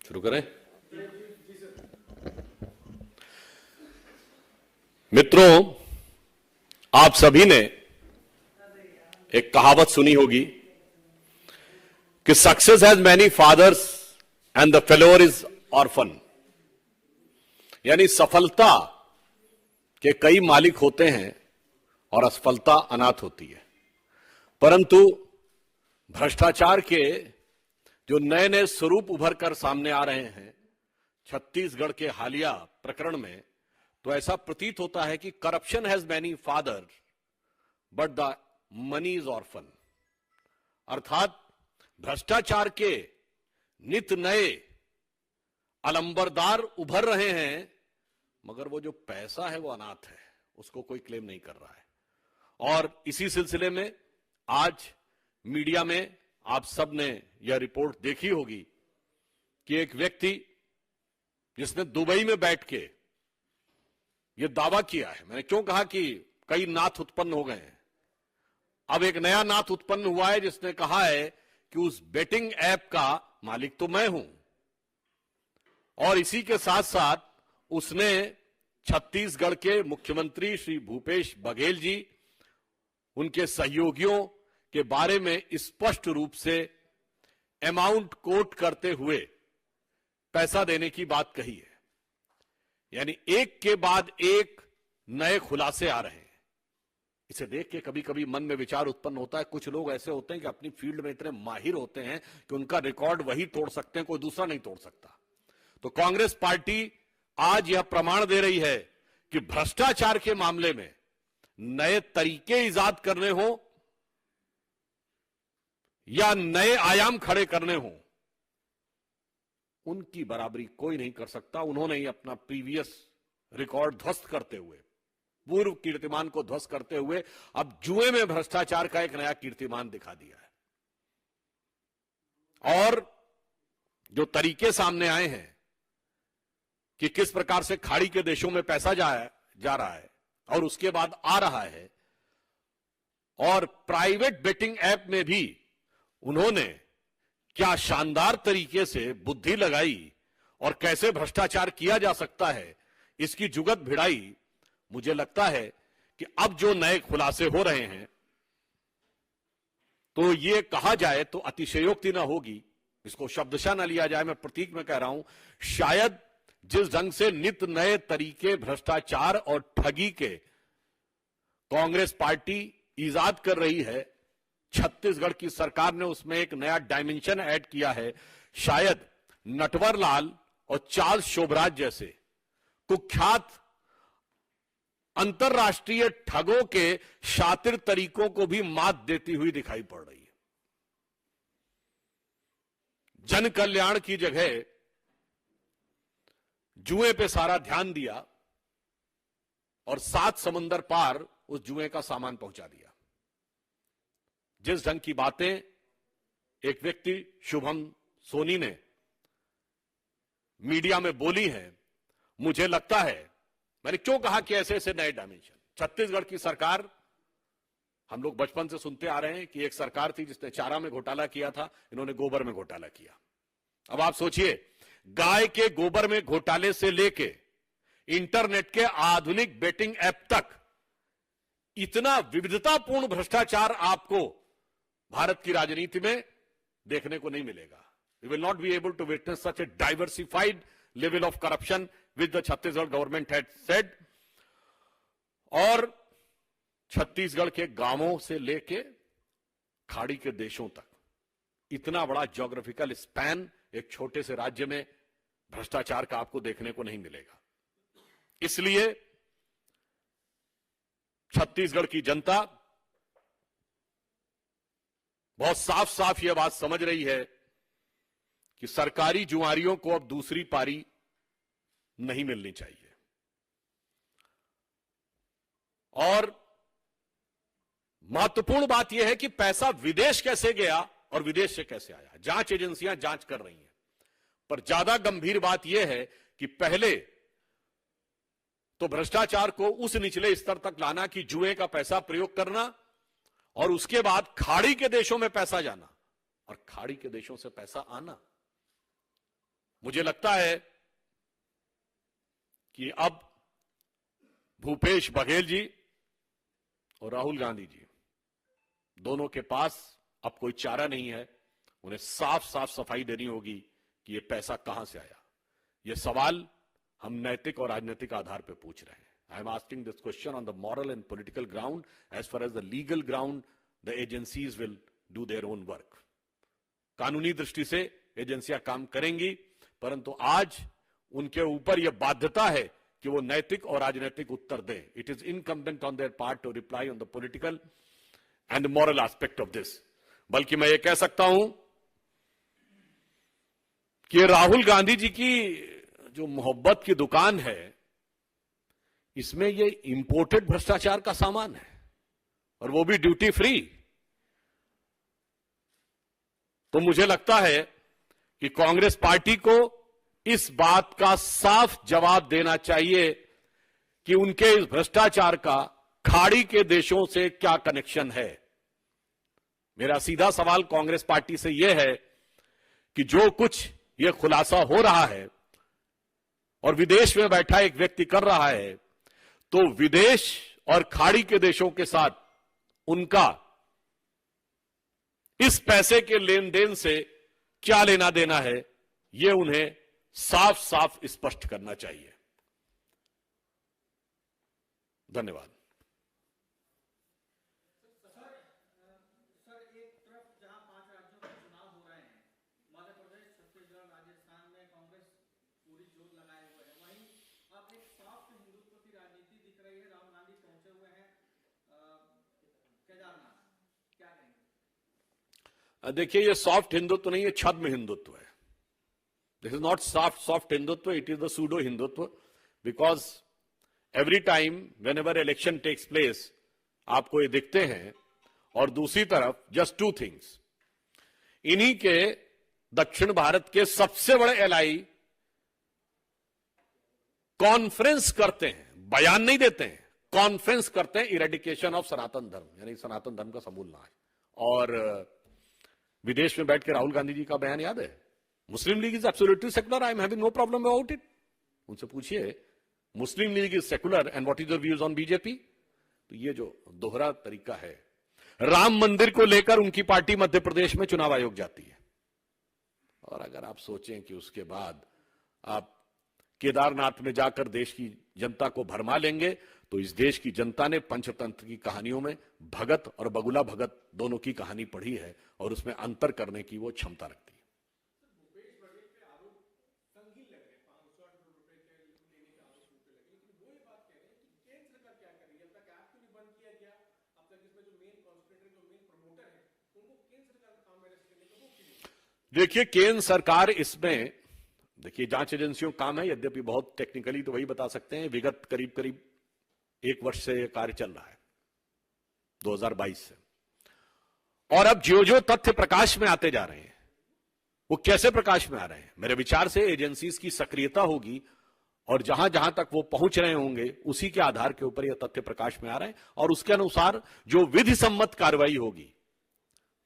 शुरू करें। मित्रों, आप सभी ने एक कहावत सुनी होगी कि success has many fathers and the failure is orphan. यानी सफलता के कई मालिक होते हैं और असफलता अनाथ होती है। परंतु भ्रष्टाचार के जो नए नए स्वरूप उभर कर सामने आ रहे हैं छत्तीसगढ़ के हालिया प्रकरण में, तो ऐसा प्रतीत होता है कि corruption has many father but the money is orphan. अर्थात भ्रष्टाचार के नित नए अलंबरदार उभर रहे हैं, मगर वो जो पैसा है वो अनाथ है, उसको कोई क्लेम नहीं कर रहा है। और इसी सिलसिले में आज मीडिया में आप सब ने यह रिपोर्ट देखी होगी कि एक व्यक्ति जिसने दुबई में बैठ के यह दावा किया है, मैंने क्यों कहा कि कई नाथ उत्पन्न हो गए हैं, अब एक नया नाथ उत्पन्न हुआ है जिसने कहा है कि उस बेटिंग ऐप का मालिक तो मैं हूं। और इसी के साथ साथ उसने छत्तीसगढ़ के मुख्यमंत्री श्री भूपेश बघेल जी, उनके सहयोगियों के बारे में स्पष्ट रूप से अमाउंट कोट करते हुए पैसा देने की बात कही है। यानी एक के बाद एक नए खुलासे आ रहे हैं। इसे देख के कभी कभी मन में विचार उत्पन्न होता है, कुछ लोग ऐसे होते हैं कि अपनी फील्ड में इतने माहिर होते हैं कि उनका रिकॉर्ड वही तोड़ सकते हैं, कोई दूसरा नहीं तोड़ सकता। तो कांग्रेस पार्टी आज यह प्रमाण दे रही है कि भ्रष्टाचार के मामले में नए तरीके इजाद करने हो या नए आयाम खड़े करने हो, उनकी बराबरी कोई नहीं कर सकता। उन्होंने ही अपना प्रीवियस रिकॉर्ड ध्वस्त करते हुए, पूर्व कीर्तिमान को ध्वस्त करते हुए अब जुए में भ्रष्टाचार का एक नया कीर्तिमान दिखा दिया है। और जो तरीके सामने आए हैं कि किस प्रकार से खाड़ी के देशों में पैसा जा रहा है और उसके बाद आ रहा है, और प्राइवेट बेटिंग ऐप में भी उन्होंने क्या शानदार तरीके से बुद्धि लगाई और कैसे भ्रष्टाचार किया जा सकता है, इसकी जुगत भिड़ाई। मुझे लगता है कि अब जो नए खुलासे हो रहे हैं, तो ये कहा जाए तो अतिशयोक्ति ना होगी, इसको शब्दशः न लिया जाए, मैं प्रतीक में कह रहा हूं, शायद जिस ढंग से नित नए तरीके भ्रष्टाचार और ठगी के कांग्रेस पार्टी इजाद कर रही है, छत्तीसगढ़ की सरकार ने उसमें एक नया डायमेंशन ऐड किया है। शायद नटवर लाल और चार्ल्स शोभराज जैसे कुख्यात अंतरराष्ट्रीय ठगों के शातिर तरीकों को भी मात देती हुई दिखाई पड़ रही है। जन कल्याण की जगह जुए पे सारा ध्यान दिया और 7 समंदर पार उस जुए का सामान पहुंचा दिया। जिस ढंग की बातें एक व्यक्ति शुभम सोनी ने मीडिया में बोली हैं, मुझे लगता है, मैंने क्यों कहा कि ऐसे ऐसे नए डायमेंशन। छत्तीसगढ़ की सरकार, हम लोग बचपन से सुनते आ रहे हैं कि एक सरकार थी जिसने चारा में घोटाला किया था, इन्होंने गोबर में घोटाला किया। अब आप सोचिए, गाय के गोबर में घोटाले से लेके इंटरनेट के आधुनिक बेटिंग ऐप तक इतना विविधतापूर्ण भ्रष्टाचार आपको भारत की राजनीति में देखने को नहीं मिलेगा। We will not be able to witness such a diversified level of corruption with the Chhattisgarh government had said. और छत्तीसगढ़ के गांवों से लेके खाड़ी के देशों तक इतना बड़ा ज्योग्राफिकल स्पैन एक छोटे से राज्य में भ्रष्टाचार का आपको देखने को नहीं मिलेगा। इसलिए छत्तीसगढ़ की जनता बहुत साफ साफ यह बात समझ रही है कि सरकारी जुआरियों को अब दूसरी पारी नहीं मिलनी चाहिए। और महत्वपूर्ण बात यह है कि पैसा विदेश कैसे गया और विदेश से कैसे आया, जांच एजेंसियां जांच कर रही हैं। पर ज्यादा गंभीर बात यह है कि पहले तो भ्रष्टाचार को उस निचले स्तर तक लाना कि जुए का पैसा प्रयोग करना, और उसके बाद खाड़ी के देशों में पैसा जाना और खाड़ी के देशों से पैसा आना। मुझे लगता है कि अब भूपेश बघेल जी और राहुल गांधी जी दोनों के पास अब कोई चारा नहीं है। उन्हें साफ साफ सफाई देनी होगी कि ये पैसा कहां से आया। ये सवाल हम नैतिक और राजनीतिक आधार पर पूछ रहे हैं। I am asking this question on the moral and political ground. As far as the legal ground, the agencies will do their own work. कानूनी दृष्टि से एजेंसियां काम करेंगी, परंतु आज उनके ऊपर यह बाध्यता है कि वो नैतिक और राजनीतिक उत्तर दें। It is incumbent on their part two reply on the political and moral aspect of this. बल्कि मैं ये कह सकता हूं कि राहुल गांधी जी की जो मोहब्बत की दुकान है, इसमें ये इंपोर्टेड भ्रष्टाचार का सामान है, और वो भी ड्यूटी फ्री। तो मुझे लगता है कि कांग्रेस पार्टी को इस बात का साफ जवाब देना चाहिए कि उनके इस भ्रष्टाचार का खाड़ी के देशों से क्या कनेक्शन है। मेरा सीधा सवाल कांग्रेस पार्टी से यह है कि जो कुछ यह खुलासा हो रहा है और विदेश में बैठा एक व्यक्ति कर रहा है, तो विदेश और खाड़ी के देशों के साथ उनका इस पैसे के लेन देन से क्या लेना देना है, यह उन्हें साफ साफ स्पष्ट करना चाहिए। धन्यवाद। देखिए, ये सॉफ्ट हिंदुत्व नहीं है, छद्म हिंदुत्व है। This is not soft Hindutva, it is the pseudo Hindutva. Because every time whenever election takes place आपको ये दिखते हैं। और दूसरी तरफ जस्ट टू थिंग्स, इन्हीं के दक्षिण भारत के सबसे बड़े एलआई कॉन्फ्रेंस करते हैं, बयान नहीं देते हैं, कॉन्फ्रेंस करते हैं इरेडिकेशन ऑफ सनातन धर्म, यानी सनातन धर्म का समूल नाश। और विदेश में बैठ के राहुल गांधी जी का बयान याद है, Muslim League is absolutely secular, I am having no problem about it. उनसे पूछिए Muslim League is secular and what is your views on BJP. तो ये जो दोहरा तरीका है। राम मंदिर को लेकर उनकी पार्टी मध्य प्रदेश में चुनाव आयोग जाती है, और अगर आप सोचें कि उसके बाद आप केदारनाथ में जाकर देश की जनता को भरमा लेंगे, तो इस देश की जनता ने पंचतंत्र की कहानियों में भगत और बगुला भगत दोनों की कहानी पढ़ी है, और उसमें अंतर करने की वो क्षमता रखती है। देखिए, केंद्र सरकार इसमें, देखिए जांच एजेंसियों का काम है, यद्यपि बहुत टेक्निकली तो वही बता सकते हैं। विगत करीब करीब 1 वर्ष से यह कार्य चल रहा है, 2022 से। और अब जो जो तथ्य प्रकाश में आते जा रहे हैं, वो कैसे प्रकाश में आ रहे हैं? मेरे विचार से एजेंसीज की सक्रियता होगी, और जहां जहां तक वो पहुंच रहे होंगे उसी के आधार के ऊपर यह तथ्य प्रकाश में आ रहे हैं, और उसके अनुसार जो विधि सम्मत कार्रवाई होगी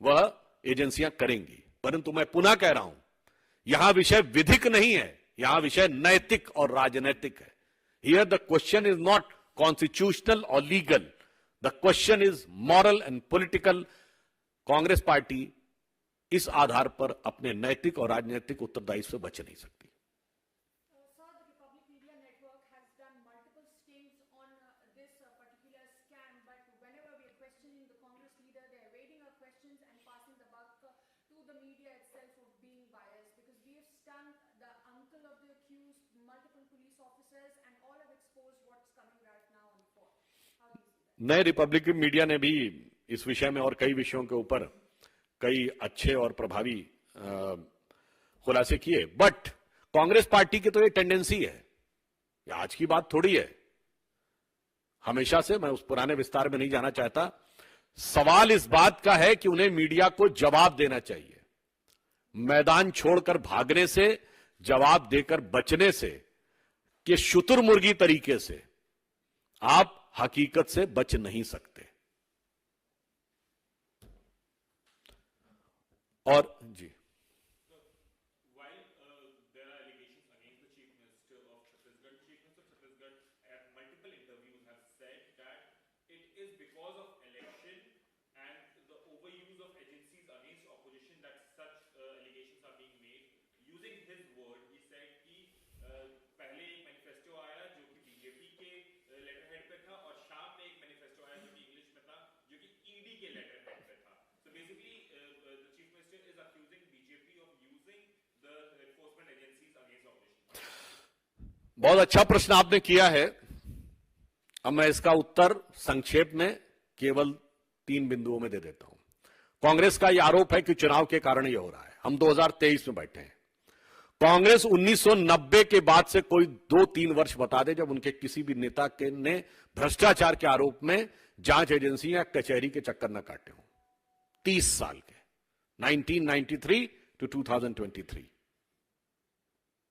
वह एजेंसियां करेंगी। परंतु मैं पुनः कह रहा हूं, यहां विषय विधिक नहीं है, यहां विषय नैतिक और राजनैतिक है। Here the question is not constitutional और legal, the question is moral and political. Congress party इस आधार पर अपने नैतिक और राजनीतिक उत्तरदायित्व से बच नहीं सकती। नए रिपब्लिकन मीडिया ने भी इस विषय में और कई विषयों के ऊपर कई अच्छे और प्रभावी खुलासे किए। बट कांग्रेस पार्टी की तो ये टेंडेंसी है, ये आज की बात थोड़ी है, हमेशा से। मैं उस पुराने विस्तार में नहीं जाना चाहता। सवाल इस बात का है कि उन्हें मीडिया को जवाब देना चाहिए। मैदान छोड़कर भागने से, जवाब देकर बचने से, कि शुतुरमुर्गी तरीके से आप हकीकत से बच नहीं सकते। और जी, बहुत अच्छा प्रश्न आपने किया है। अब मैं इसका उत्तर संक्षेप में केवल 3 बिंदुओं में दे देता हूं। कांग्रेस का यह आरोप है कि चुनाव के कारण यह हो रहा है। हम 2023 में बैठे हैं। कांग्रेस 1990 के बाद से कोई 2-3 वर्ष बता दे जब उनके किसी भी नेता के ने भ्रष्टाचार के आरोप में जांच एजेंसी या कचहरी के चक्कर न काटे हों। 30 साल के 1993 टू 2023।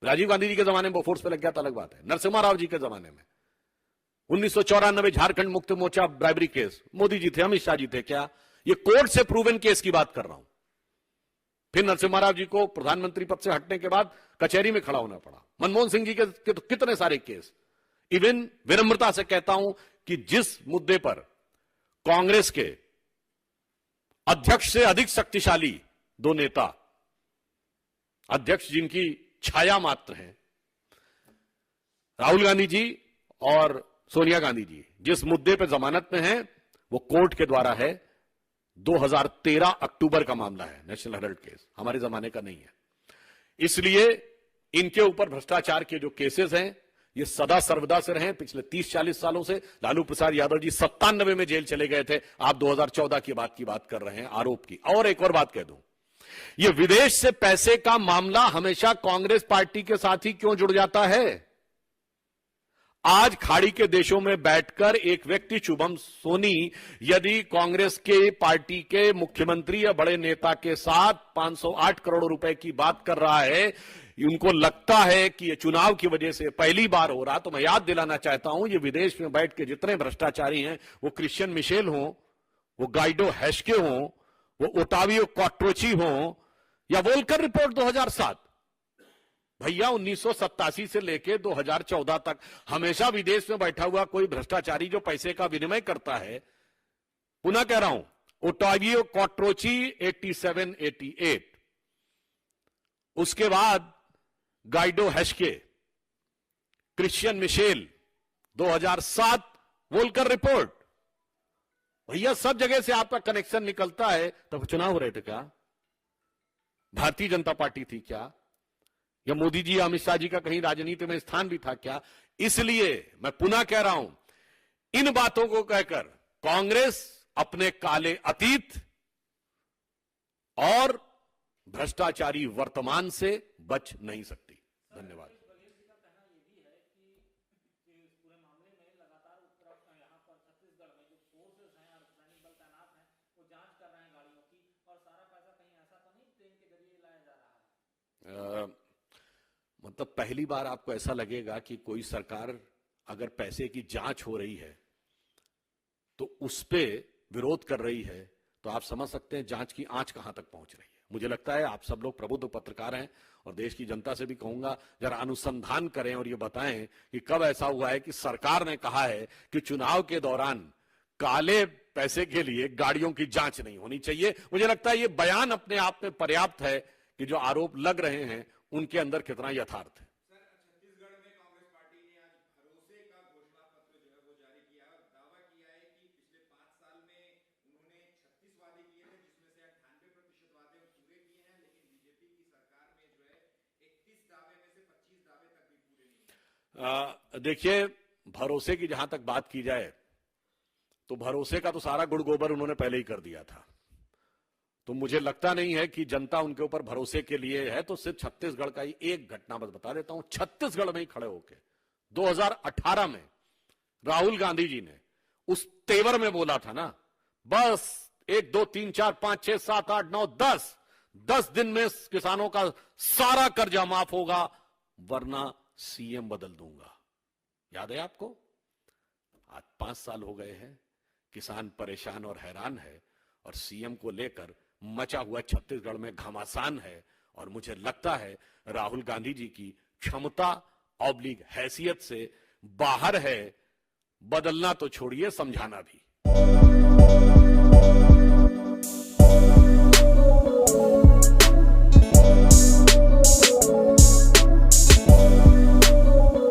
राजीव गांधी जी के जमाने में बोफोर्स पे लग गया था, अलग बात है। नरसिम्हा राव जी के जमाने में 1994 झारखंड मुक्ति मोर्चा ब्राइबरी केस, मोदी जी थे, अमित शाह जी थे। क्या ये कोर्ट से प्रूवन केस की बात कर रहा हूं। फिर नरसिम्हा राव जी को प्रधानमंत्री पद से हटने के बाद कचहरी में खड़ा होना पड़ा। मनमोहन सिंह जी के तो कितने सारे केस। इवन विनम्रता से कहता हूं कि जिस मुद्दे पर कांग्रेस के अध्यक्ष से अधिक शक्तिशाली 2 नेता, अध्यक्ष जिनकी छाया मात्र है, राहुल गांधी जी और सोनिया गांधी जी, जिस मुद्दे पर जमानत में हैं वो कोर्ट के द्वारा है। 2013 अक्टूबर का मामला है, नेशनल हेराल्ड केस, हमारे जमाने का नहीं है। इसलिए इनके ऊपर भ्रष्टाचार के जो केसेस हैं ये सदा सर्वदा से रहे पिछले 30-40 सालों से। लालू प्रसाद यादव जी 97 में जेल चले गए थे, आप 2014 की बात कर रहे हैं आरोप की। और एक और बात कह दूं, ये विदेश से पैसे का मामला हमेशा कांग्रेस पार्टी के साथ ही क्यों जुड़ जाता है? आज खाड़ी के देशों में बैठकर एक व्यक्ति शुभम सोनी यदि कांग्रेस के पार्टी के मुख्यमंत्री या बड़े नेता के साथ 508 करोड़ रुपए की बात कर रहा है, उनको लगता है कि ये चुनाव की वजह से पहली बार हो रहा, तो मैं याद दिलाना चाहता हूं ये विदेश में बैठ के जितने भ्रष्टाचारी हैं, वो क्रिश्चियन मिशेल हो, वो गाइडो हैशके हो, वो ओटावियो क्वाट्रोची हो, या वोल्कर रिपोर्ट 2007। भैया 1987 से लेके 2014 तक हमेशा विदेश में बैठा हुआ कोई भ्रष्टाचारी जो पैसे का विनिमय करता है, पुनः कह रहा हूं, ओटावियो क्वाट्रोची 87-88, उसके बाद Guido Haschke, Christian Michel 2007, Volcker report. भैया सब जगह से आपका कनेक्शन निकलता है। तब चुनाव हो रहे थे क्या? भारतीय जनता पार्टी थी क्या? या मोदी जी अमित शाह जी का कहीं राजनीति में स्थान भी था क्या? इसलिए मैं पुनः कह रहा हूं, इन बातों को कहकर कांग्रेस अपने काले अतीत और भ्रष्टाचारी वर्तमान से बच नहीं सकती। धन्यवाद। मतलब पहली बार आपको ऐसा लगेगा कि कोई सरकार अगर पैसे की जांच हो रही है तो उस पे विरोध कर रही है, तो आप समझ सकते हैं जांच की आंच कहां तक पहुंच रही है। मुझे लगता है आप सब लोग प्रबुद्ध पत्रकार हैं और देश की जनता से भी कहूंगा जरा अनुसंधान करें और ये बताएं कि कब ऐसा हुआ है कि सरकार ने कहा है कि चुनाव के दौरान काले पैसे के लिए गाड़ियों की जांच नहीं होनी चाहिए। मुझे लगता है ये बयान अपने आप में पर्याप्त है कि जो आरोप लग रहे हैं उनके अंदर कितना यथार्थ है। देखिए, भरोसे की जहां तक बात की जाए तो भरोसे का तो सारा गुड़ गोबर उन्होंने पहले ही कर दिया था। तो मुझे लगता नहीं है कि जनता उनके ऊपर भरोसे के लिए है। तो सिर्फ छत्तीसगढ़ का ही एक घटना बस बता देता हूं। छत्तीसगढ़ में ही खड़े होकर 2018 में राहुल गांधी जी ने उस तेवर में बोला था ना, बस 1 2 3 4 5 6 7 8 9 10 दिन में किसानों का सारा कर्जा माफ होगा वरना सीएम बदल दूंगा। याद है आपको? आज 5 साल हो गए हैं, किसान परेशान और हैरान है और सीएम को लेकर मचा हुआ छत्तीसगढ़ में घमासान है। और मुझे लगता है राहुल गांधी जी की क्षमता ऑब्लिक हैसियत से बाहर है। बदलना तो छोड़िए, समझाना भी।